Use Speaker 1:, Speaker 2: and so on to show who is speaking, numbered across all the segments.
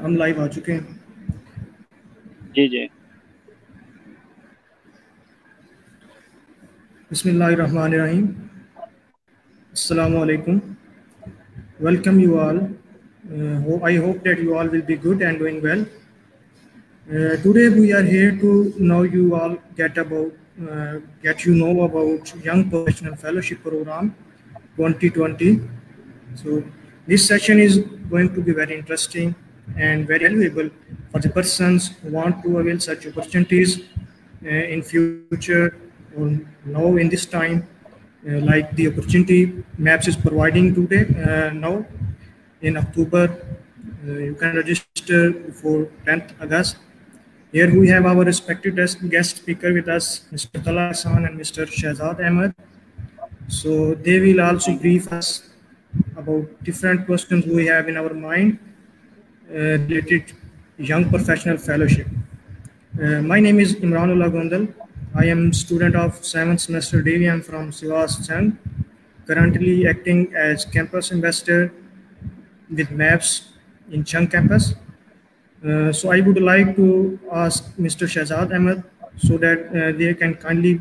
Speaker 1: ہم لائیو آ چکے ہیں.
Speaker 2: جی
Speaker 1: بسم اللہ الرحمن الرحیم. السلام علیکم. Welcome you all. I hope that you all will be good and doing well. Today we are here to know you all get you know about Young Professional Fellowship Program 2020. So this session is going to be very interesting and very valuable for the persons who want to avail such opportunities in future or now in this time, like the opportunity MAPS is providing today now in October. You can register before 10th August. Here we have our respected guest speaker with us, Mr. Tala Hassan and Mr. Shahzad Ahmed. So they will also brief us about different questions we have in our mind related Young Professional Fellowship. My name is Imranullah Gondal. I am student of 7th semester DVM from Sivas Chang, currently acting as campus ambassador with MAPS in Chang campus. So I would like to ask Mr. Shahzad Ahmed so that they can kindly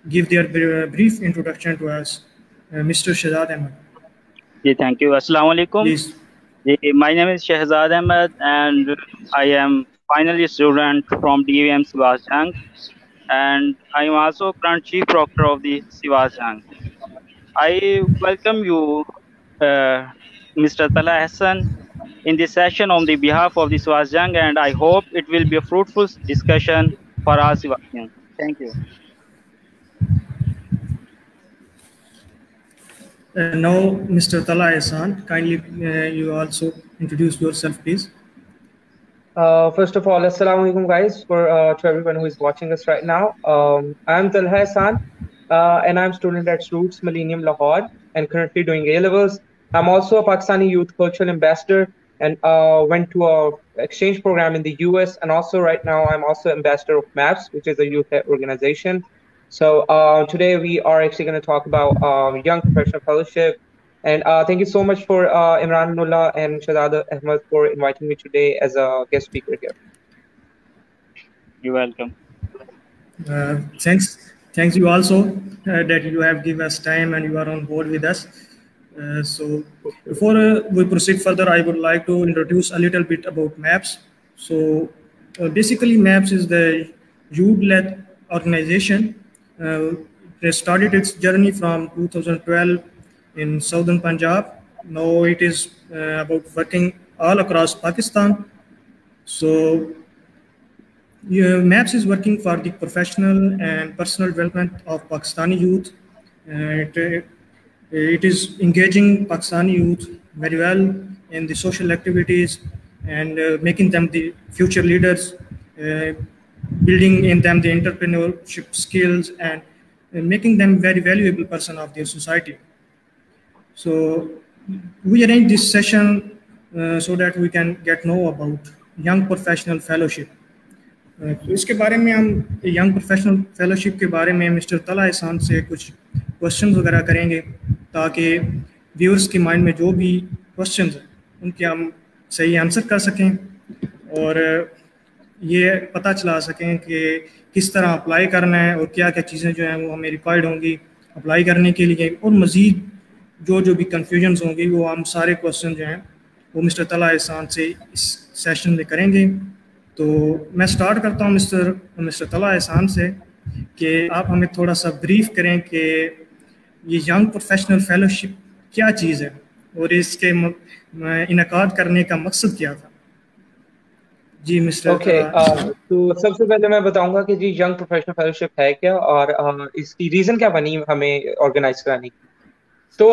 Speaker 1: give their brief introduction to us. Mr. Shahzad Ahmed.
Speaker 2: Thank you. Assalamu alaikum.
Speaker 1: Please.
Speaker 2: My name is Shahzad Ahmed and I am final year student from DVM Sivas Jang, and I am also current chief proctor of the Sivas Jang. I welcome you, Mr. Tala Hassan, in this session on the behalf of the Sivas Jang, and I hope it will be a fruitful discussion for our Sivas Jang. Thank you.
Speaker 1: Now, Mr. Tala Hassan, kindly you also introduce yourself, please.
Speaker 3: First of all, assalamu alaikum guys to everyone who is watching us right now. I'm Talha Hassan and I'm student at Roots Millennium Lahore and currently doing A-levels. I'm also a Pakistani Youth Cultural Ambassador and went to a exchange program in the US, and also right now I'm also ambassador of MAPS, which is a youth organization. So today we are actually going to talk about Young Professional Fellowship. And thank you so much for Imranullah and Shahzad Ahmed for inviting me today as a guest speaker here.
Speaker 2: You're welcome.
Speaker 1: Thanks you also that you have given us time and you are on board with us. So before we proceed further, I would like to introduce a little bit about MAPS. So basically MAPS is the youth-led organization. It started its journey from 2012 in southern Punjab. Now it is about working all across Pakistan. So MAPS is working for the professional and personal development of Pakistani youth. It is engaging Pakistani youth very well in the social activities and making them the future leaders, building in them the entrepreneurship skills and making them very valuable person of their society. So we arranged this session so that we can get know about Young Professional Fellowship. तो इसके बारे में हम young professional fellowship के बारे में mister तला एहसान से कुछ क्वेश्चंस वगैरह करेंगे ताकि व्यूअर्स के माइंड में जो भी क्वेश्चंस हैं उनके हम सही आंसर कर सकें और ये पता चला सकें कि किस तरह अप्लाई करना है और क्या क्या चीज़ें जो हैं वो हमें रिक्वायर्ड होंगी अप्लाई करने के लिए, और मज़ीद जो भी कन्फ्यूजन्स होंगी वो हम सारे क्वेश्चन जो हैं वो मिस्टर तला एहसान से इस सेशन में करेंगे. तो मैं स्टार्ट करता हूँ मिस्टर तला एहसान से कि आप हमें थोड़ा सा ब्रीफ करें कि ये यंग प्रोफेशनल फेलोशिप क्या चीज़ है और इसके इनकाद करने का मकसद क्या था. जी मिस्टर.
Speaker 3: तो सबसे पहले मैं बताऊंगा कि जी यंग प्रोफेशनल फेलोशिप है क्या और इसकी रीज़न क्या बनी हमें ऑर्गेनाइज कराने की. तो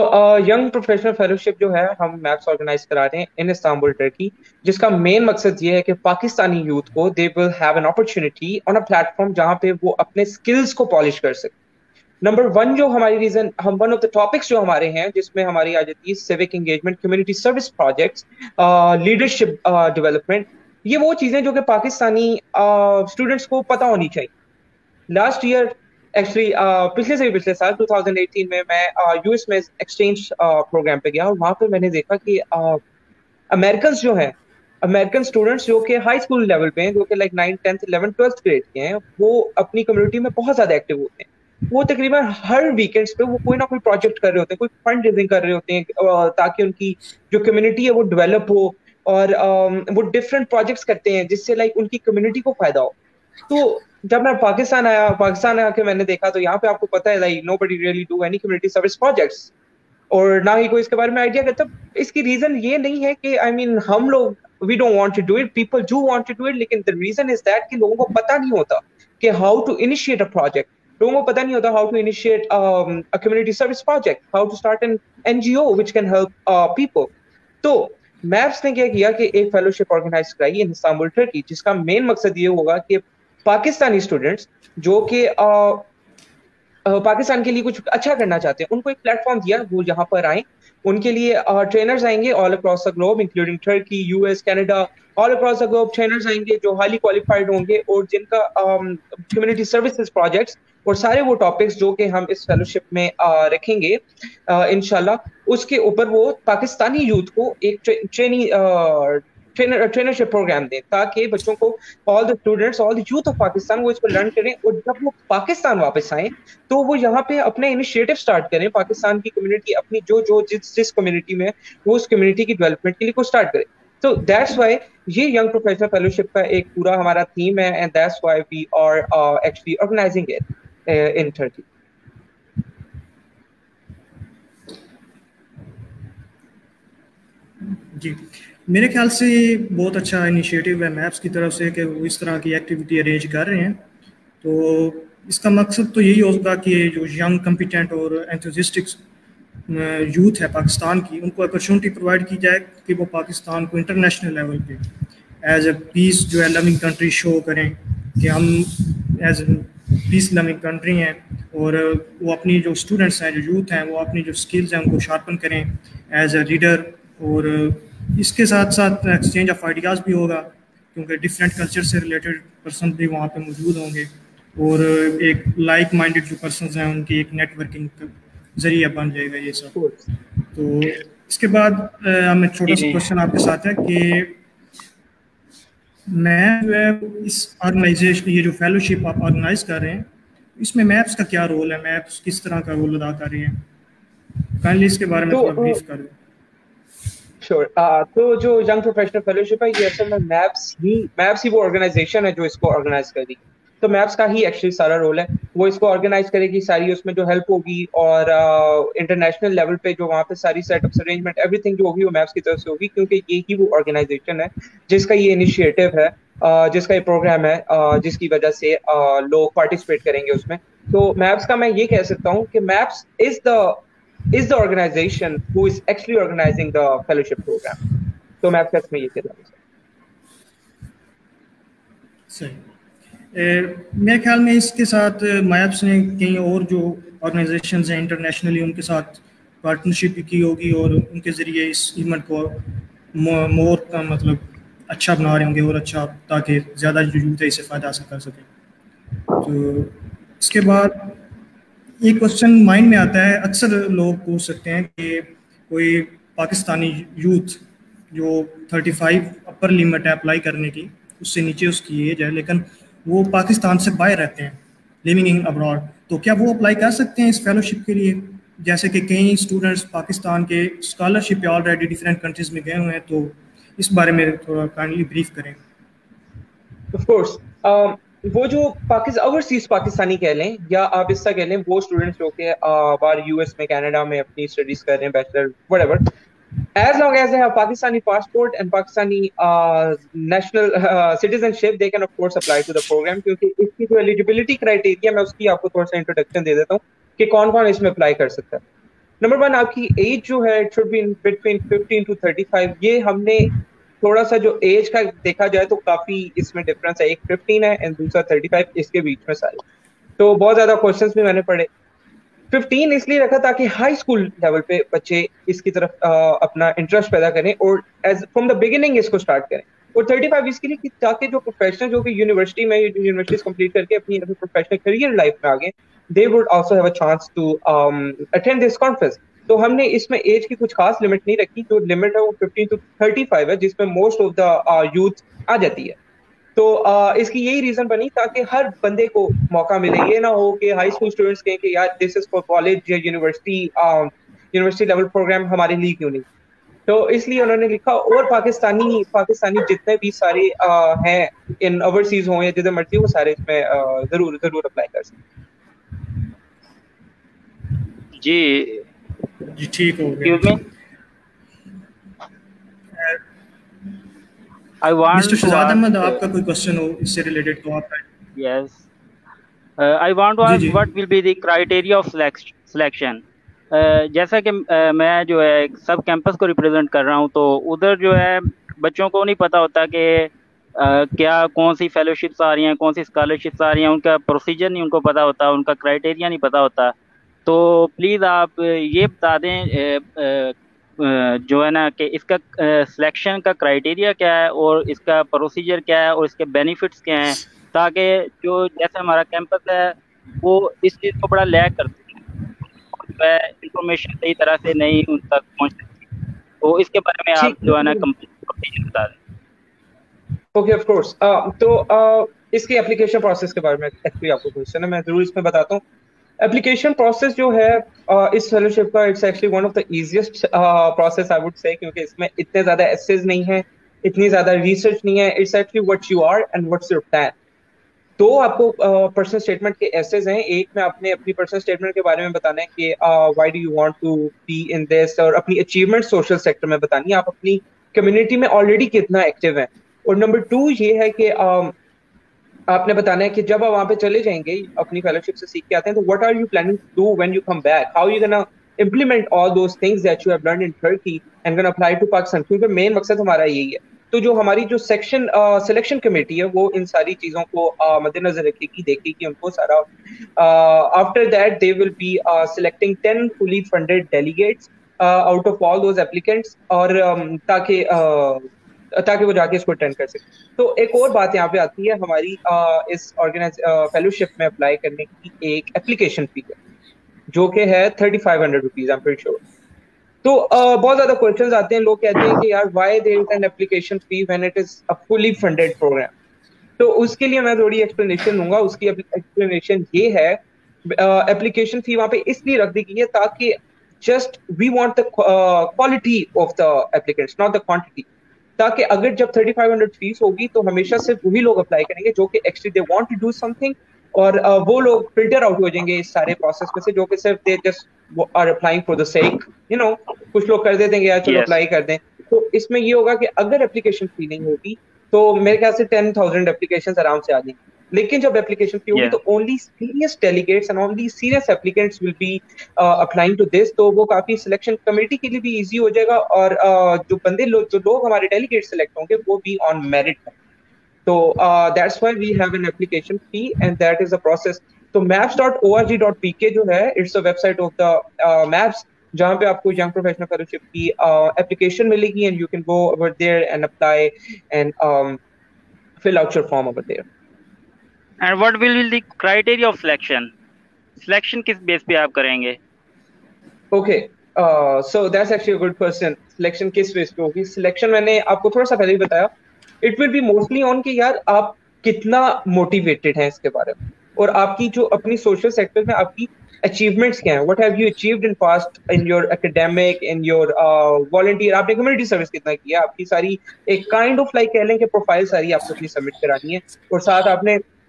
Speaker 3: यंग प्रोफेशनल फेलोशिप जो है हम मैप्स ऑर्गेनाइज करा रहे हैं इन इस्तांबुल टर्की, जिसका मेन मकसद ये है कि पाकिस्तानी यूथ को they will have an opportunity on a platform जहां पे वो अपने स्किल्स को पॉलिश कर सके. नंबर वन जो हमारी region one of the topics जो हमारे हैं जिसमें हमारी आ जाती है civic engagement, community service projects, leadership development. ये वो चीजें जो कि पाकिस्तानी स्टूडेंट्स को पता होनी चाहिए. लास्ट ईयर एक्चुअली पिछले साल 2018 में मैं यूएस में एक्सचेंज प्रोग्राम पे गया और वहां पे मैंने देखा कि अमेरिकन जो हैं, अमेरिकन स्टूडेंट्स जो कि हाई स्कूल लेवल पे हैं, जो कि like 9th 10th 11th 12th grade के हैं, वो अपनी कम्युनिटी में बहुत ज्यादा एक्टिव होते हैं। वो तकरीबन हर वीकेंड्स पे वो कोई ना कोई प्रोजेक्ट कर रहे होते हैं, कोई फंड रेजिंग कर रहे होते हैं, ताकि उनकी जो कम्युनिटी है वो डेवलप हो, और वो डिफरेंट प्रोजेक्ट्स करते हैं जिससे लाइक उनकी कम्युनिटी को फायदा हो। तो जब मैं पाकिस्तान आके मैंने देखा, तो यहाँ पे आपको पता है like nobody really do any community service projects, और ना ही कोई इसके बारे में आइडिया करता। इसकी रीजन ये नहीं है कि आई मीन हम लोग we don't want to do it, people do want to do it, लेकिन द रीजन इज दैट कि लोगों को पता नहीं होता कि how to initiate a project, लोगों को पता नहीं होता how to initiate a community service project, how to start an NGO which can help people. तो मैप्स ने क्या किया कि एक फेलोशिप ऑर्गेनाइज कराई इन इस्तांबुल टर्की, जिसका मेन मकसद ये होगा कि पाकिस्तानी स्टूडेंट्स जो कि पाकिस्तान के लिए कुछ अच्छा करना चाहते हैं, उनको एक प्लेटफॉर्म दिया, वो यहाँ पर आए। उनके लिए ट्रेनर्स आएंगे all across the globe, including Turkey, US, Canada, all across the globe trainers आएंगे जो हाईली क्वालिफाइड होंगे और जिनका कम्युनिटी सर्विसेज प्रोजेक्ट्स और सारे वो टॉपिक्स जो कि हम इस फेलोशिप में रखेंगे इंशाल्लाह, उसके ऊपर वो पाकिस्तानी यूथ को एक ट्रेनरशिप प्रोग्राम दें, ताकि बच्चों को all the students, all the youth of Pakistan वो इसको लर्न करें, और जब वो पाकिस्तान वापस आए तो वो यहाँ पे अपने इनिशिएटिव स्टार्ट करें, पाकिस्तान की कम्युनिटी अपनी जो जिस कम्युनिटी में वो उस कम्युनिटी की डेवलपमेंट के लिए को स्टार्ट करें। So that's why ये यंग प्रोफेशनल फेलोशिप का एक पूरा हमारा थीम है, and that's why we are actually organizing it in Turkey.
Speaker 1: जी, मेरे ख्याल से बहुत अच्छा इनिशिएटिव है मैप्स की तरफ से कि वो इस तरह की एक्टिविटी अरेंज कर रहे हैं। तो इसका मकसद तो यही होगा कि जो यंग कम्पिटेंट और एंथुसिस्टिक यूथ है पाकिस्तान की, उनको अपॉर्चुनिटी प्रोवाइड की जाए कि वो पाकिस्तान को इंटरनेशनल लेवल पे एज ए पीस जो है लविंग कंट्री शो करें कि हम as a peace loving country हैं, और वो अपनी जो स्टूडेंट्स हैं, जो यूथ हैं, वो अपनी जो स्किल्स हैं उनको शार्पन करें एज ए लीडर। और इसके साथ साथ एक्सचेंज ऑफ आइडियाज़ भी होगा, क्योंकि डिफरेंट कल्चर से रिलेटेड पर्सन भी वहाँ पे मौजूद होंगे, और एक लाइक माइंडेड जो पर्सन हैं उनकी एक नेटवर्किंग का जरिया बन जाएगा ये सब। तो इसके बाद हमें छोटा सा क्वेश्चन आपके साथ है कि मैं जो है इस ऑर्गेनाइजेशन, ये जो फेलोशिप आप ऑर्गेनाइज कर रहे हैं, इसमें मैप्स का क्या रोल है, मैप्स किस तरह का रोल अदा कर रही हैं, काइंडली इसके बारे में थोड़ा ब्रीफ कर दें।
Speaker 3: श्योर। तो जो यंग प्रोफेशनल फेलोशिप है, ये असल में मैप्स ही वो ऑर्गेनाइजेशन है जो इसको ऑर्गेनाइज करेगी। तो मैप्स का ही एक्चुअली सारा रोल है, वो इसको ऑर्गेनाइज करेगी, सारी उसमें जो हेल्प होगी, और इंटरनेशनल लेवल पे जो वहाँ पे सारी सेटअप्स, अरेंजमेंट, एवरीथिंग जो होगी वो मैप्स की तरफ से होगी, क्योंकि ये ही वो ऑर्गेनाइजेशन है जिसका ये इनिशिएटिव है, जिसका ये प्रोग्राम है, जिसकी वजह से लोग पार्टिसिपेट करेंगे उसमें। तो मैप्स का मैं ये कह सकता हूँ कि maps is the organization who is actually organizing the fellowship program. तो मैं आपके इसमें ये कह रहा हूँ।
Speaker 1: सही। मेरे ख्याल में इसके साथ मैप्स ने कई और जो ऑर्गेनाइजेशंस हैं इंटरनेशनली उनके साथ पार्टनरशिप भी की होगी, और उनके ज़रिए इस इवेंट को मोर का मतलब अच्छा बना रहे होंगे, और अच्छा, ताकि ज़्यादा जो यूथ है इससे फ़ायदा हासिल कर सकें। तो इसके बाद एक क्वेश्चन माइंड में आता है, अक्सर लोग पूछ सकते हैं कि कोई पाकिस्तानी यूथ जो 35 अपर लिमिट है अप्लाई करने की, उससे नीचे उसकी एज है, लेकिन वो पाकिस्तान से बाहर रहते हैं, लिविंग इन अब्रॉड, तो क्या वो अप्लाई कर सकते हैं इस फेलोशिप के लिए? जैसे कि कई स्टूडेंट्स पाकिस्तान के स्कॉलरशिप पे ऑलरेडी डिफरेंट कंट्रीज में गए हुए हैं, तो इस बारे में थोड़ा काइंडली ब्रीफ करें।
Speaker 3: ऑफ कोर्स, वो जो ओवरसीज पाकिस्तानी कह लें, या आप इससे कह लें वो स्टूडेंट्स जो कि बाहर यूएस में, कनाडा में अपनी स्टडीज कर रहे हैं, bachelor whatever, as long as they have Pakistani passport and Pakistani national citizenship, they can of course apply to the program। क्योंकि इसकी जो eligibility criteria, मैं उसकी आपको थोड़ा सा इंट्रोडक्शन दे देता हूँ कि कौन कौन इसमें अप्लाई कर सकता है। नंबर 1, आपकी एज जो है it should be between 15 to 35। ये हमने थोड़ा सा जो एज का देखा जाए तो काफी इसमें डिफरेंस है, एक 15 है एंड दूसरा 35, इसके बीच में सारे। तो बहुत ज्यादा क्वेश्चंस भी मैंने पढ़े। 15 इसलिए रखा ताकि हाई स्कूल लेवल पे बच्चे इसकी तरफ अपना इंटरेस्ट पैदा करें और एज फ्रॉम द बिगिनिंग इसको स्टार्ट करें। और 35 इसके लिए ताकि जो प्रोफेशनल जो कि यूनिवर्सिटीज कंप्लीट करके अपनी प्रोफेशनल करियर लाइफ में आगे, they would also have a chance to attend this conference. تو ہم نے اس میں ایج کی کچھ خاص لمٹ نہیں رکھی. جو لمٹ ہے وہ 15 to 35 ہے, جس میں موسٹ آف دا یوتھ آ جاتی ہے. تو اس کی یہی ریزن بنی تاکہ ہر بندے کو موقع ملے. یہ نہ ہو کہ ہائی اسکول اسٹوڈینٹس کہیں کہ یار دس از فار کالج یا یونیورسٹی لیول پروگرام ہمارے لیے کیوں نہیں. تو اس لیے انہوں نے لکھا. اور پاکستانی جتنے بھی سارے ہیں ان اوورسیز ہوں یا جدھر مرضی وہ سارے اس میں ضرور اپلائی کر سکتے.
Speaker 2: جی
Speaker 1: ٹھیک ہو گیا.
Speaker 2: Excuse me, I want
Speaker 1: mister
Speaker 2: to
Speaker 1: Ahmad احمد,
Speaker 2: ask,
Speaker 1: آپ کا کوئی کوشچن ہو اس سے ریلیٹڈ تو آپ.
Speaker 2: yes, I want to
Speaker 1: G
Speaker 2: ask
Speaker 1: G
Speaker 2: what will be the criteria of selection. جیسا کہ میں جو ہے ایک سب کیمپس کو ریپرزینٹ کر رہا ہوں, تو ادھر جو ہے بچوں کو نہیں پتا ہوتا کہ کیا کون سی فیلوشپس آ رہی ہیں, کون سی اسکالرشپس آ رہی ہیں, ان کا پروسیجر نہیں ان کو پتا ہوتا, ان کا کرائٹیریا نہیں پتا ہوتا. تو پلیز آپ یہ بتا دیں جو ہے نا کہ اس کا سلیکشن کا کرائٹیریا کیا ہے اور اس کا پروسیجر کیا ہے اور اس کے بینیفٹس کیا ہیں, تاکہ جو جیسے ہمارا کیمپس ہے وہ اس چیز کو بڑا لیگ کرتے ہیں, انفارمیشن صحیح طرح سے نہیں ان تک پہنچ سکتی. تو اس کے بارے میں آپ جو ہے نا کمپلیٹ پروسیجر بتا دیں.
Speaker 3: Okay, of course. تو اس کے اپلیکیشن پروسیس کے بارے میں ایکچولی آپ کو کوشچن ہے, میں ضرور اس میں بتاتا ہوں. اپلیکیشن پروسیس جو ہے اس فیلوشپ کا, it's actually one of the easiest process I would say, کیونکہ اس میں اتنے زیادہ ایسیز نہیں ہیں, اتنی زیادہ ریسرچ نہیں ہے. It's actually what you are and what's your plan. تو آپ کو پرسنل اسٹیٹمنٹ کے ایسیز ہیں. ایک میں آپ نے اپنی پرسنل اسٹیٹمنٹ کے بارے میں بتانا ہے کہ why do you want to be in this, اور اپنی اچیومنٹ سوشل سیکٹر میں بتانی ہے, آپ اپنی کمیونٹی میں آلریڈی کتنا ایکٹیو ہیں. اور نمبر 2 یہ ہے کہ آپ نے بتانا ہے کہ جب آپ وہاں پہ چلے جائیں گے اپنی فیلوشپ سے سیکھ کے آتے ہیں, تو what are you planning to do when you come back, how you gonna implement all those things that you have learned in Turkey and gonna apply to Pakistan. کیونکہ مین مقصد ہمارا یہی ہے. تو جو ہماری جو سلیکشن کمیٹی ہے وہ ان ساری چیزوں کو مد نظر رکھے گی, دیکھے گی ان کو سارا. After that they will be selecting 10 fully funded delegates out of all those applicants, اور تاکہ وہ جا کے اس کو اٹینڈ کر سکے. تو ایک اور بات یہاں پہ آتی ہے, ہماری اس فیلوشپ میں اپلائی کرنے کی ایک اپلیکیشن فی ہے جو کہ ہے 3500 روپیز, I'm pretty sure. تو بہت زیادہ کوشچنز آتے ہیں, لوگ کہتے ہیں کہ یار why there is an application fee when it is a fully funded program. تو اس کے لیے میں تھوڑی ایکسپلینیشن دوں گا. اس کی ایکسپلینیشن یہ ہے, اپلیکیشن فی وہاں پہ اس لیے رکھ دی گئی ہے تاکہ just we want the quality of the applicants, not the quantity. تاکہ اگر جب 3500 فیس ہوگی تو ہمیشہ صرف وہی لوگ اپلائی کریں گے جو کہ actually they want to do something, اور وہ لوگ فلٹر آؤٹ ہو جائیں گے اس سارے پروسیس میں سے جو کہ صرف they just are applying for the sake, you know. کچھ لوگ کر دیتے ہیں کہ یار چلو اپلائی کر دیں. تو اس میں یہ ہوگا کہ اگر اپلیکیشن فی نہیں ہوگی تو میرے خیال سے 10,000 اپلیکیشن آرام سے آ جائیں گے. لیکن جب اپلیکیشن فی ہوگی تو only serious delegates and only serious applicants will be applying to this. تو وہ کافی سلیکشن کمیٹی کے لیے بھی ایزی ہو جائے گا, اور جو لوگ ہمارے ڈیلیگیٹ سلیکٹ ہوں گے وہ بھی آن میرٹ ہیں. تو that's why we have an application fee and that is a process. تو maps.org.pk جو ہے, it's a website of the MAPS, جہاں پہ آپ کو ینگ پروفیشنل فیلوشپ کی اپلیکیشن ملے گی, and you can go over there and apply and fill out your form over there.
Speaker 2: And what will be the criteria of selection? Selection کس بیس پہ آپ کریں گے؟
Speaker 3: Okay, so that's actually a good question. Selection کس بیس پہ ہوگی؟ Selection میں نے آپ کو تھوڑا سا پہلے ہی بتایا, it will be mostly on کہ یار آپ کتنا موٹیویٹڈ ہیں اس کے بارے میں, اور آپ کی جو اپنی سوشل سیکٹر میں آپ کی اچیومنٹس کیا ہیں. What have you achieved in past in your academic, in your volunteer, آپ نے کمیونٹی سروس کتنا کیا, آپ کی ساری ایک کائنڈ آف لائک کہہ لیں کہ پروفائل ساری آپ کو اپنی سبمٹ کرانی ہے. اور ساتھ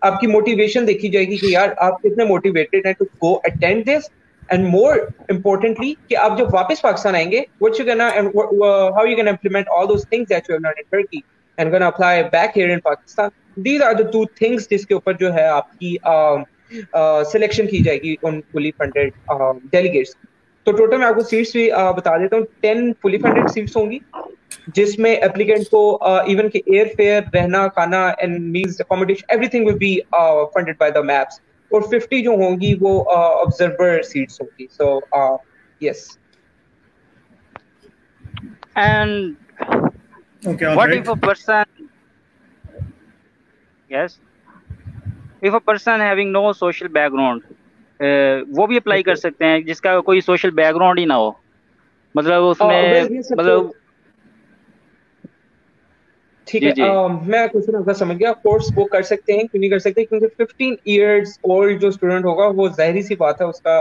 Speaker 3: آپ کی موٹیویشن دیکھی جائے گی کہ یار آپ کتنے موٹیویٹڈ ہیں to go attend this. And more importantly کہ آپ جب واپس پاکستان آئیں گے, what you gonna and how you gonna implement all those things that you have learned in Turkey and gonna apply back here in Pakistan. These are the two things جس کے اوپر جو ہے آپ کی سلیکشن کی جائے گی ان فلی فنڈیڈ ڈیلیگیٹس. تو ٹوٹل میں آپ کو سیٹس بھی بتا دیتا ہوں. 10 فلی فنڈیڈ سیٹس ہوں گی جس میں اپلیکینٹ کو ایون کہ ایئر فیئر, رہنا, کھانا and meals, accommodation, everything will be funded by the MAPS. اور 50 جو ہوں گی وہ آبزرور سیٹس ہوں گی. سو یس.
Speaker 2: And
Speaker 1: Okay, all
Speaker 2: what
Speaker 1: right.
Speaker 2: if a person, yes, if a person having no social background, وہ بھی اپلائی کر سکتے ہیں جس کا کوئی سوشل بیک گراؤنڈ ہی نہ ہو؟ मतलब उसमें मतलब
Speaker 3: ठीक है, मैं क्वेश्चन आपका समझ गया. कोर्स वो कर सकते हैं, क्यों नहीं कर सकते? क्योंकि 15 इयर्स ओल्ड जो स्टूडेंट होगा वो जाहिर सी बात है उसका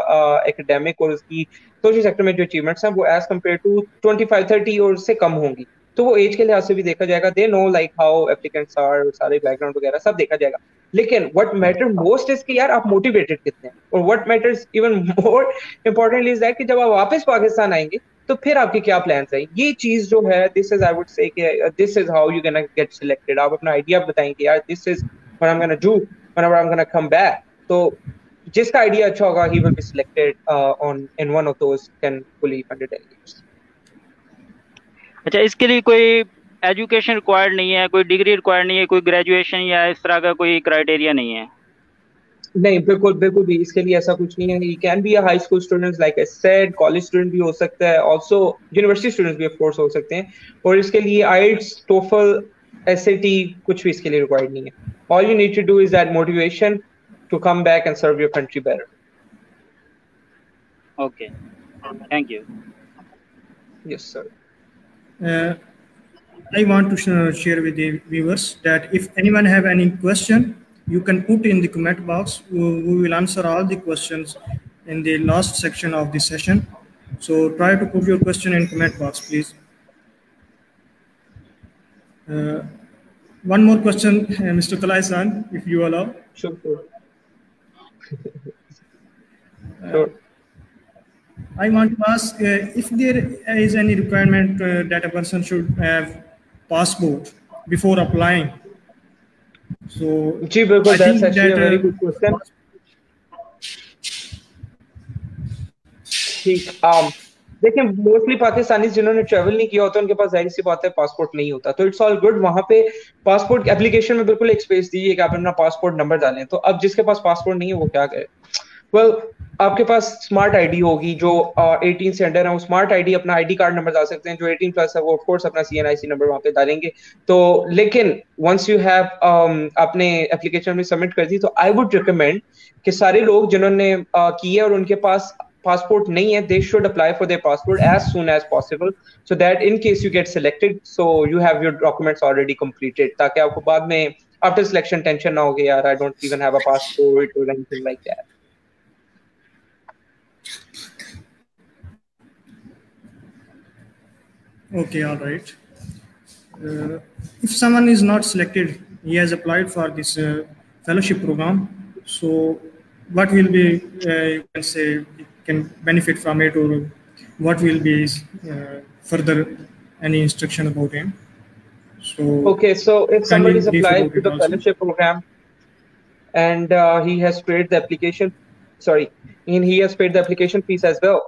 Speaker 3: एकेडमिक और उसकी सोशल सेक्टर में जो अचीवमेंट्स हैं वो एज कम्पेयर टू 25-30 और से कम होंगी. तो वो एज के लिहाज से भी देखा जाएगा. They know like how applicants are, सारे बैकग्राउंड वगैरह सब देखा जाएगा. लेकिन व्हाट मैटर मोस्ट इज कि यार आप मोटिवेटेड कितने हैं. और what matters even more importantly is that कि जब आप वापस पाकिस्तान आएंगे तो फिर आपके क्या प्लान्स हैं. ये चीज जो है, this is I would say this is how you gonna get selected. आप अपना आइडिया बताएंगे यार this is what I am gonna do whenever I am gonna come back. तो जिसका आइडिया अच्छा होगा he will be selected on in one of those 10 fully funded elements.
Speaker 2: अच्छा, इसके लिए कोई एजुकेशन रिक्वायर्ड नहीं है, कोई डिग्री रिक्वायर्ड नहीं है, कोई ग्रेजुएशन या इस तरह का कोई क्राइटेरिया नहीं है?
Speaker 3: नहीं, बिल्कुल बिल्कुल भी इसके लिए ऐसा कुछ नहीं है. He can be a high school student like I said, college student भी हो सकता है, आल्सो यूनिवर्सिटी स्टूडेंट्स भी ऑफ कोर्स हो सकते हैं. और इसके लिए आईएलटीएस, टोफल, एसएटी कुछ भी इसके लिए रिक्वायर्ड नहीं है. All you need to do is that motivation to come back and serve your country better.
Speaker 2: Okay, thank you.
Speaker 3: Yes sir.
Speaker 1: I want to share with the viewers that if anyone have any question, you can put in the comment box. We will answer all the questions in the last section of the session. So try to put your question in comment box, please. One more question, Mr. Kalai-san, if you allow.
Speaker 3: Sure. Sure.
Speaker 1: I want to ask if there is any requirement that a person should have passport before applying. So
Speaker 3: जी बिल्कुल, that's actually a very good question. ठीक, देखिए mostly Pakistani जिन्होंने travel नहीं किया होता उनके पास जाहिर सी बात है पासपोर्ट नहीं होता. तो इट्स ऑल गुड. वहां पे पासपोर्ट एप्लीकेशन में बिल्कुल एक स्पेस दीजिए कि आप अपना पासपोर्ट नंबर डालें. तो अब जिसके पास पासपोर्ट नहीं है वो क्या करे? वेल, आपके पास स्मार्ट आईडी होगी. जो 18 से अंडर है वो स्मार्ट आईडी अपना आईडी कार्ड नंबर डाल सकते हैं. जो 18 प्लस है वो ऑफ कोर्स अपना सीएनआईसी नंबर वहां पे डालेंगे. तो लेकिन वंस यू हैव अपने एप्लीकेशन में सबमिट कर दी तो आई वुड रिकमेंड कि सारे लोग जिन्होंने की है और उनके पास पासपोर्ट नहीं है, they should apply for their passport as soon as possible so that in case you get selected so you have your documents already completed, ताकि आपको बाद में आफ्टर सिलेक्शन टेंशन ना हो कि यार I don't even have a passport और anything like that.
Speaker 1: Okay, all right. If someone is not selected, he has applied for this fellowship program. So, what will be you can say can benefit from it, or what will be further any instruction about him? So,
Speaker 3: okay, so if somebody is applied to the fellowship program and he has paid the application, he has paid the application fees as well.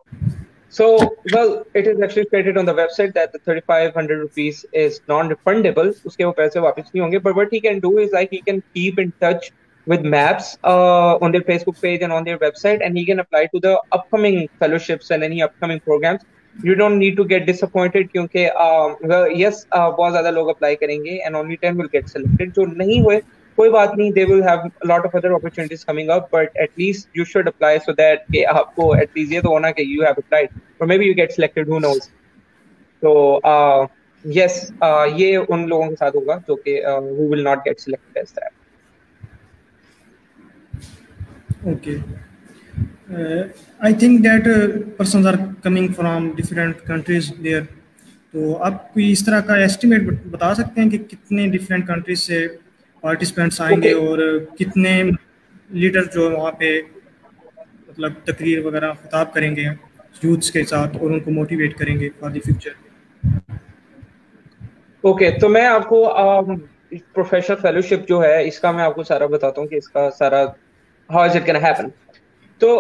Speaker 3: So, well, it is actually stated on the website that the 3,500 rupees is non-refundable. Uske wo paise wapas nahi honge. But what he can do is like he can keep in touch with MAPS on their Facebook page and on their website, and he can apply to the upcoming fellowships and any upcoming programs. You don't need to get disappointed क्योंकि well, yes, बहुत ज़्यादा लोग apply करेंगे and only 10 will get selected. जो नहीं हुए कोई बात नहीं, they will have a lot of other opportunities coming up, but at least you should apply so that कि आपको at least ये तो होना कि you have applied or maybe you get selected, who knows. So yes, ये उन लोगों के साथ होगा जो कि who will not get selected as that.
Speaker 1: Okay. I think that persons are coming from different countries there. तो आप कोई इस तरह का एस्टिमेट बता सकते हैं कि कितने डिफरेंट कंट्रीज से पार्टिसिपेंट्स आएंगे और कितने लीडर जो वहाँ पे मतलब तकरीर वगैरह खिताब करेंगे यूथ्स के साथ और उनको मोटिवेट करेंगे फॉर द फ्यूचर?
Speaker 3: ओके, तो मैं आपको प्रोफेशनल फेलोशिप जो है इसका मैं आपको सारा बताता हूँ कि इसका सारा how is it gonna happen. तो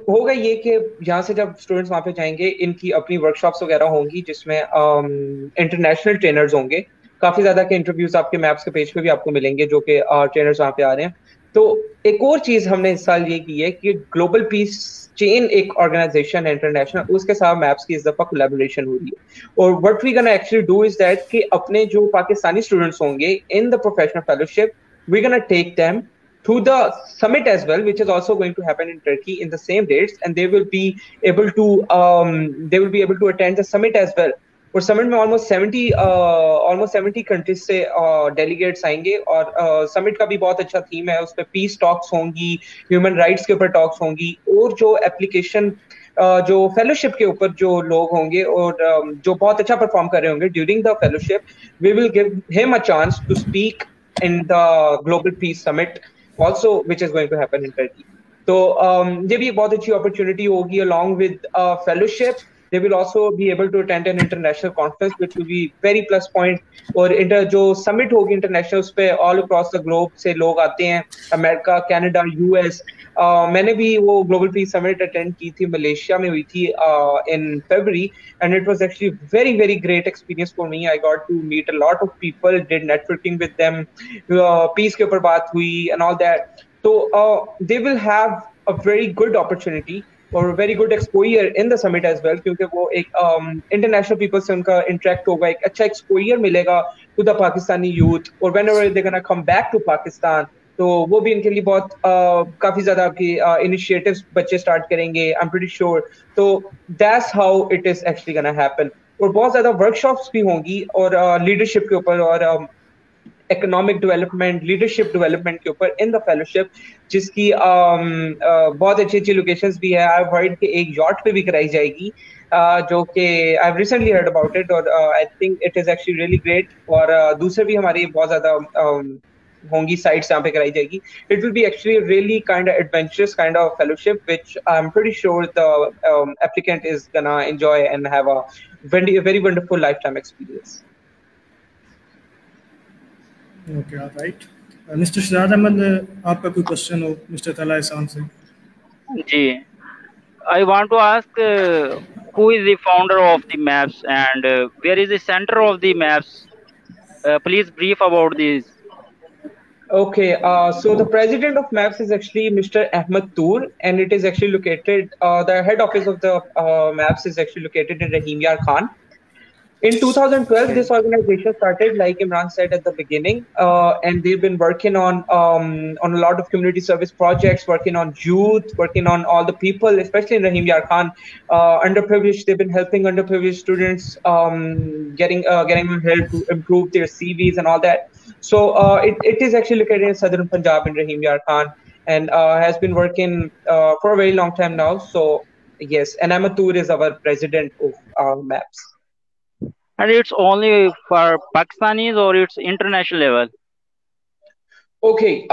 Speaker 3: होगा ये कि यहाँ से जब स्टूडेंट्स वहाँ पे जाएंगे इनकी अपनी वर्कशॉप्स वगैरह होंगी जिसमें इंटरनेशनल ट्रेनर्स होंगे. काफी ज्यादा के इंटरव्यूज आपके मैप्स के पेज पे भी आपको मिलेंगे जो कि ट्रेनर्स वहाँ पे आ रहे हैं. तो एक और चीज हमने इस साल ये की है कि ग्लोबल पीस चेन एक ऑर्गेनाइजेशन है इंटरनेशनल, उसके साथ मैप्स की इस दफा कोलैबोरेशन हो रही है. और what we gonna actually do is that कि अपने जो पाकिस्तानी स्टूडेंट्स होंगे in the professional fellowship we gonna take them through the summit as well, which is also going to happen in Turkey in the same dates, and they will be able to attend the summit as well. اور سمٹ میں almost 70 countries سے delegates آئیں گے, اور سمٹ کا بھی بہت اچھا تھیم ہے. اس پہ پیس ٹاکس ہوں گی, ہیومن رائٹس کے اوپر ٹاکس ہوں گی, اور جو اپلیکیشن جو فیلوشپ کے اوپر جو لوگ ہوں گے اور جو بہت اچھا پرفارم کر رہے ہوں گے during the fellowship, we will give him a chance to speak in the Global Peace Summit also, which is going to happen in Turkey. So یہ بھی ایک بہت اچھی opportunity ہوگی. Along with fellowship, they will also be able to attend an international conference, which will be very plus point. اور جو summit ہوگی international, اس پہ all across the globe سے لوگ آتے ہیں, امریکہ, کینیڈا, US. میں نے بھی وہ گلوبل پیس سمٹ اٹینڈ کی تھی, ملیشیا میں ہوئی تھی in February, and it was actually very very great experience for me. I got to meet a lot of people, did networking with them, peace کے اوپر بات ہوئی and all that. So they will have a very good opportunity or very good exposure in the summit as well, کیونکہ وہ ایک international people سے ان کا interact ہوگا, ایک اچھا exposure ملے گا to the Pakistani youth, or whenever they're gonna come back to Pakistan, تو وہ بھی ان کے لیے بہت کافی زیادہ آپ کی انیشیٹوز بچے اسٹارٹ کریں گے, I'm pretty sure. تو that's how it is actually gonna happen. اور بہت زیادہ ورک شاپس بھی ہوں گی, اور لیڈرشپ کے اوپر اور اکنامک ڈیولپمنٹ, لیڈرشپ ڈیولپمنٹ کے اوپر ان دا فیلوشپ, جس کی بہت اچھی اچھی لوکیشنز بھی ہے. آئی ورڈ کہ ایک یاٹ پہ بھی کرائی جائے گی, جو کہ I recently heard about it, اور I think it is actually really great. اور دوسرے بھی ہماری بہت زیادہ ہوں گی سائٹس جہاں پہ کرائی جائے گی. It will be actually a really kind of adventurous kind of fellowship, which I'm pretty sure the applicant is gonna enjoy and have a very wonderful lifetime experience.
Speaker 1: Okay, all right. Mr. Shahzad Ahmed, آپ کا کوئی question ہو Mr. Talha Ehsan سے؟
Speaker 2: جی, I want to ask who is the founder of the maps and where is the center of the maps? Please brief about this.
Speaker 3: Okay, so the president of MAPS is actually Mr. Ahmed Toor, and it is actually located, the head office of the MAPS is actually located in Rahim Yar Khan. In 2012, this organization started, like Imran said at the beginning, and they've been working on a lot of community service projects, working on youth, working on all the people, especially in Rahim Yar Khan, underprivileged. They've been helping underprivileged students, getting them help to improve their CVs and all that. So it is actually located in southern Punjab in Rahim Yar Khan, and has been working for a very long time now. So yes, and Ahmed Toor is our president of MAPS.
Speaker 2: And it's only for Pakistanis or it's international level?
Speaker 3: Okay,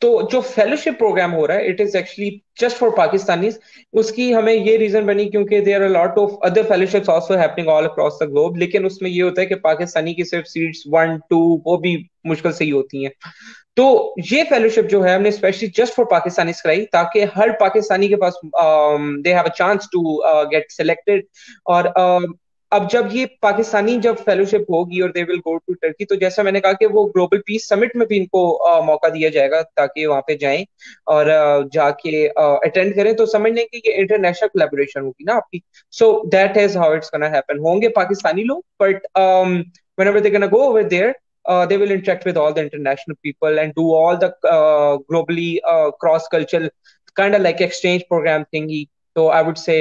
Speaker 3: تو جو fellowship programme ہو رہا ہے, it is actually just for Pakistanis. اس کی ہمیں یہ reason بنی کیونکہ there are a lot of other fellowships also happening all across the globe, لیکن اس میں یہ ہوتا ہے کہ پاکستانی کی صرف سیٹس 1, 2 وہ بھی مشکل سے ہی ہوتی ہیں. تو یہ فیلوشپ جو ہے ہم نے اسپیشلی جسٹ فار پاکستانیز کرائی, تاکہ ہر پاکستانی کے پاس they have a chance to get selected. اور اب جب یہ پاکستانی جب فیلوشپ ہوگی اور دے ول گو ٹو ٹرکی, تو جیسا میں نے کہا کہ وہ گلوبل پیس سمٹ میں بھی ان کو موقع دیا جائے گا تاکہ وہاں پہ جائیں اور جا کے اٹینڈ کریں. تو سمجھ لیں کہ یہ انٹرنیشنل کولیبوریشن ہوگی نا آپ کی. So that is how it's gonna happen. ہوں گے پاکستانی لوگ, but whenever they're gonna go over there, they will interact with all the international people and do all the globally cross-cultural kind of like exchange program thingy. So I would say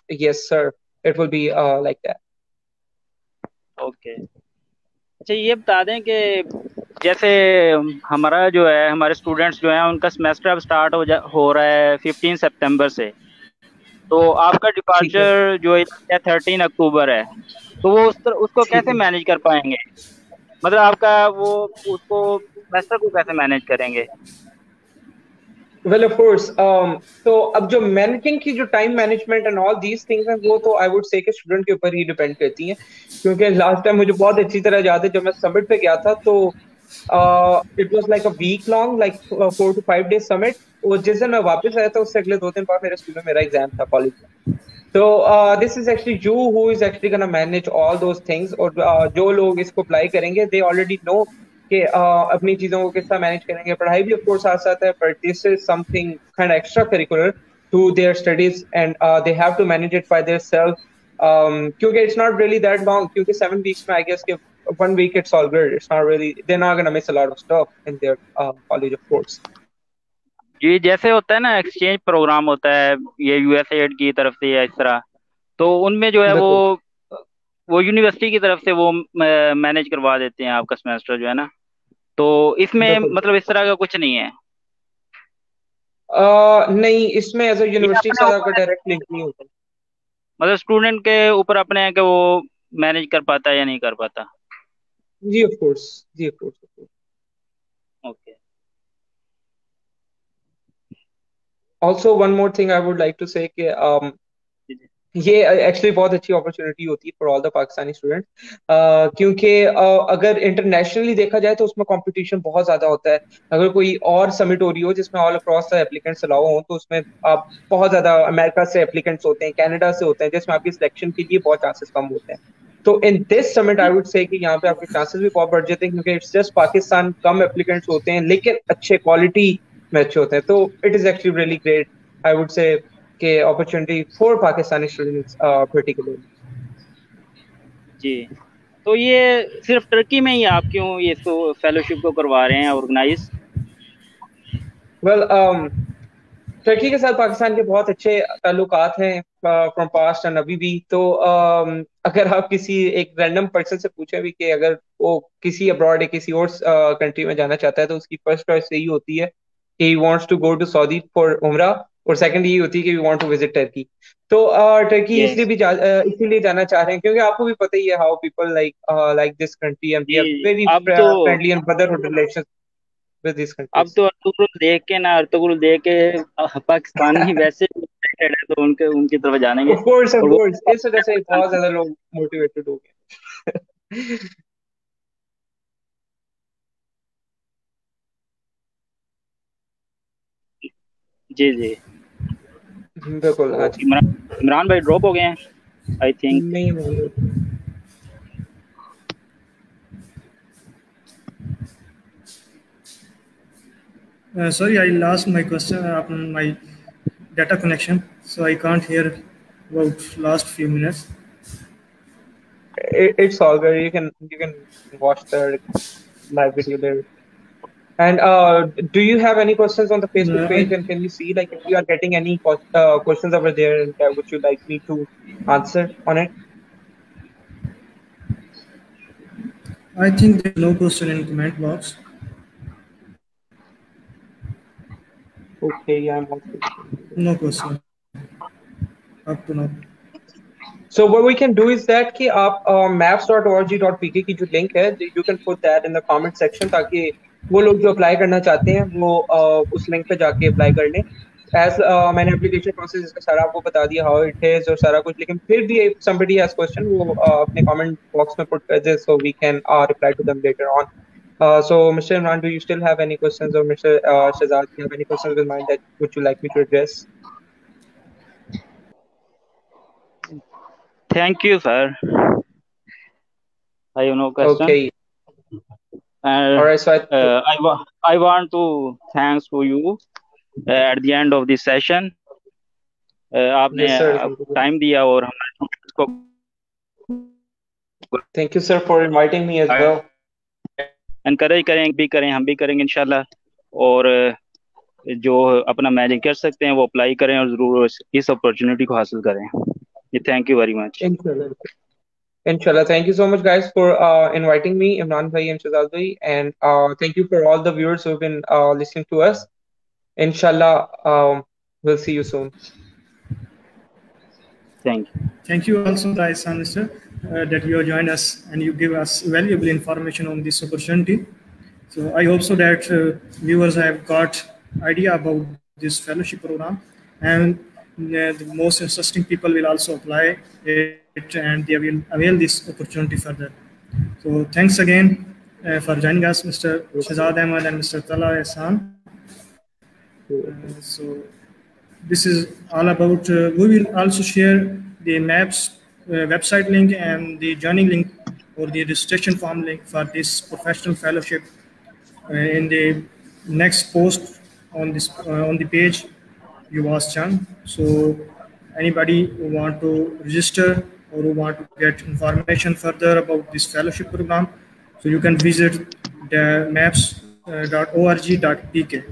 Speaker 3: yes sir, it will be like that.
Speaker 2: Okay, اچھا یہ بتا دیں کہ جیسے ہمارا جو ہے ہمارے اسٹوڈینٹس جو ہیں ان کا سیمیسٹر اب اسٹارٹ ہو رہا ہے 15 سپتمبر سے, تو آپ کا ڈپارچر جو ہے 13 اکتوبر ہے, تو وہ اس کو کیسے مینیج کر پائیں گے؟ مطلب آپ کا وہ اس کو سیمیسٹر کو کیسے مینیج کریں گے؟
Speaker 3: Well, of course. تو اب جو مینیجنگ کی جو time management and all these things ہیں وہ تو آئی ووڈ سے کہ اسٹوڈنٹ کے اوپر ہی ڈیپینڈ کرتی ہیں, کیونکہ لاسٹ ٹائم مجھے بہت اچھی طرح یاد ہے جب میں سمٹ پہ گیا تھا تو it was like a week long, like 4 to 5 days summit. اور جس دن میں واپس آیا تھا اس سے اگلے 2 دن بعد میرے اسکول میں میرا ایگزام تھا کالج میں. تو this is actually you who is actually gonna manage all those things. اور جو لوگ اس کو اپلائی کریں گے دے آلریڈی نو کہ اپنی چیزوں کو کس طرح مینیج کریں گے. پڑھائی بھی آف کورس ساتھ ساتھ ہے, but this is something kind extracurricular to their studies, and they have to manage it by their self, کیونکہ it's not really that long. کیونکہ 7 weeks میں آئی گیس کہ 1 week it's all good. It's not really, they're not gonna miss a lot of stuff in their college, of course.
Speaker 2: جی جیسے ہوتا ہے نا exchange programme ہوتا ہے یہ یو ایس ایڈ کی طرف سے یا اس طرح، تو ان میں جو ہے
Speaker 3: بالکل
Speaker 2: وہ یونیورسٹی کی طرف سے وہ مینیج کروا دیتے ہیں آپ کا سمیسٹر جو ہے نا، تو اس میں
Speaker 3: بالکل
Speaker 2: مطلب اس طرح کا کچھ نہیں ہے؟
Speaker 3: نہیں، اس میں ایز اے
Speaker 2: یہ
Speaker 3: یونیورسٹی کے
Speaker 2: اپنے
Speaker 3: ساتھ آپ کا
Speaker 2: اوپر ہے،
Speaker 3: ڈائریکٹ لنک نہیں ہوتا.
Speaker 2: مطلب اسٹوڈنٹ کے اوپر اپنے ہے کہ وہ مینیج کر پاتا ہے یا نہیں کر پاتا.
Speaker 3: جی آف کورس، جی of course.
Speaker 2: Okay.
Speaker 3: Also one more thing I would like to say کہ یہ ایکچولی بہت اچھی اپرچونیٹی ہوتی ہے for all the Pakistani student, کیونکہ اگر انٹرنیشنلی دیکھا جائے تو اس میں کمپٹیشن بہت زیادہ ہوتا ہے. اگر کوئی اور سمٹ ہو رہی ہو جس میں آل اکراس ایپلیکینٹس الاؤ ہوں تو اس میں آپ بہت زیادہ امریکہ سے ایپلیکینٹس ہوتے ہیں، کینیڈا سے ہوتے ہیں، جس میں آپ کی سلیکشن کے لیے بہت چانسز کم ہوتے ہیں. تو ان دس سمٹ آئی ووڈ سے کہ یہاں پہ آپ کے چانسز بھی بہت بڑھ جاتے ہیں، کیونکہ اٹس جسٹ پاکستان، کم ایپلیکینٹس ہوتے ہیں لیکن اچھے کوالٹی میں اچھے ہوتے ہیں. تو it is actually really great I would say کہ opportunity for Pakistani students particularly.
Speaker 2: جی تو یہ صرف ٹرکی میں ہی آپ کیوں یہ فیلوشپ کو کروا رہے ہیں آرگنائز؟
Speaker 3: ویل ترکی کے ساتھ پاکستان کے بہت اچھے تعلقات ہیں فرام پاسٹ اینڈ ابھی بھی. تو اگر آپ کسی ایک رینڈم پرسن سے پوچھیں بھی کہ اگر وہ کسی ابراڈ یا کسی اور کنٹری میں جانا چاہتا ہے تو اس کی فرسٹ چوائس یہی ہوتی ہے کہ he wants to go to Saudi for عمرہ، اور سیکنڈ یہی ہوتی ہے کہ we want to visit Turkey. تو ٹرکی اس لیے بھی اسی لیے جانا چاہ رہے ہیں کیونکہ آپ کو بھی پتہ ہی ہے how people like this country and we have
Speaker 2: جی
Speaker 3: ویری
Speaker 2: اب تو
Speaker 3: friendly and brotherhood relations with these
Speaker 2: اب
Speaker 3: کنٹریز.
Speaker 2: تو ارطغرل دیکھ کے نا، ارطغرل دیکھ کے پاکستانی ویسے excited ہے تو ان کی طرف جانیں گے
Speaker 3: آف کورس آف
Speaker 2: اور وہ
Speaker 3: کورس، اس وجہ سے بہت زیادہ لوگ موٹیویٹڈ ہو گئے.
Speaker 2: جی جی.
Speaker 3: بالکل.
Speaker 2: تو
Speaker 3: ہاں جی.
Speaker 2: عمران بھائی ڈراپ ہو گئے ہیں آئی تھنک.
Speaker 3: نہیں نہیں.
Speaker 1: Sorry, I lost my question upon my data connection, so I can't hear about last few minutes.
Speaker 3: It's all good. You can watch the live video there. And do you have any questions on the Facebook page? And can you see like if you are getting any questions over there, and would you like me to answer on it?
Speaker 1: I think there's no question in comment box.
Speaker 3: Okay, yeah, I'm also.
Speaker 1: No question up to now.
Speaker 3: So what we can do is that کہ آپ maps.org.pk کی جو link ہے you can put that in the comment section تاکہ وہ لوگ جو apply کرنا چاہتے ہیں وہ اس لنک پہ جا کے اپلائی کر لیں. ایز میں نے اپلیکیشن پروسیس کا سارا آپ کو بتا دیا how it is اور سارا کچھ، لیکن پھر بھی if somebody has question وہ اپنے comment box میں put کر دے so we can reply to them later on. So Mr. Imran, do you still have any questions, or Mr. Shehzad, do you have any questions in mind that would you like me to address?
Speaker 2: Thank you, sir. I have no question.
Speaker 3: Okay. All right, so
Speaker 2: I want to thanks to you at the end of this session. آپ نے time دیا اور ہمارے کو.
Speaker 3: Thank you, sir, for inviting me as well.
Speaker 2: Encourage کریں ہم بھی کریں گے انشاءاللہ، اور جو اپنا مینج کر سکتے ہیں وہ اپلائی کریں اور ضرور اس اپرچونٹی کو حاصل کریں. Thank you very much.
Speaker 3: Inshallah. Thank you so much, guys, for inviting me, Imran bhai and Shehzad bhai, and thank you for all the viewers who've been listening to us. Inshallah, we'll see you soon.
Speaker 2: Thank you.
Speaker 1: Thank you also, Ihsan, sir, that you have joined us and you give us valuable information on this opportunity. So I hope so that viewers have got idea about this fellowship program, and the most interesting people will also apply it and they will avail this opportunity further. So thanks again for joining us, Mr. Shehzad Ahmed and Mr. Talha Ihsan. So this is all about, we will also share the MAPS website link and the joining link or the registration form link for this professional fellowship in the next post on this on the page you asked Chan. So anybody who want to register or who want to get information further about this fellowship program, so you can visit the maps.org.pk.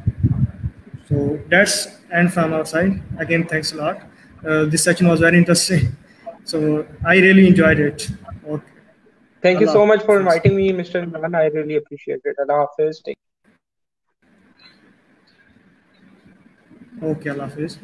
Speaker 1: So that's end from our side. Again, thanks a lot. This session was very interesting. So I really enjoyed it. Okay.
Speaker 3: Thank you
Speaker 1: Allah
Speaker 3: so much for
Speaker 1: Hafiz.
Speaker 3: inviting me, Mr. Imran. I really appreciate it. Allah Hafiz.
Speaker 1: Okay, Allah Hafiz.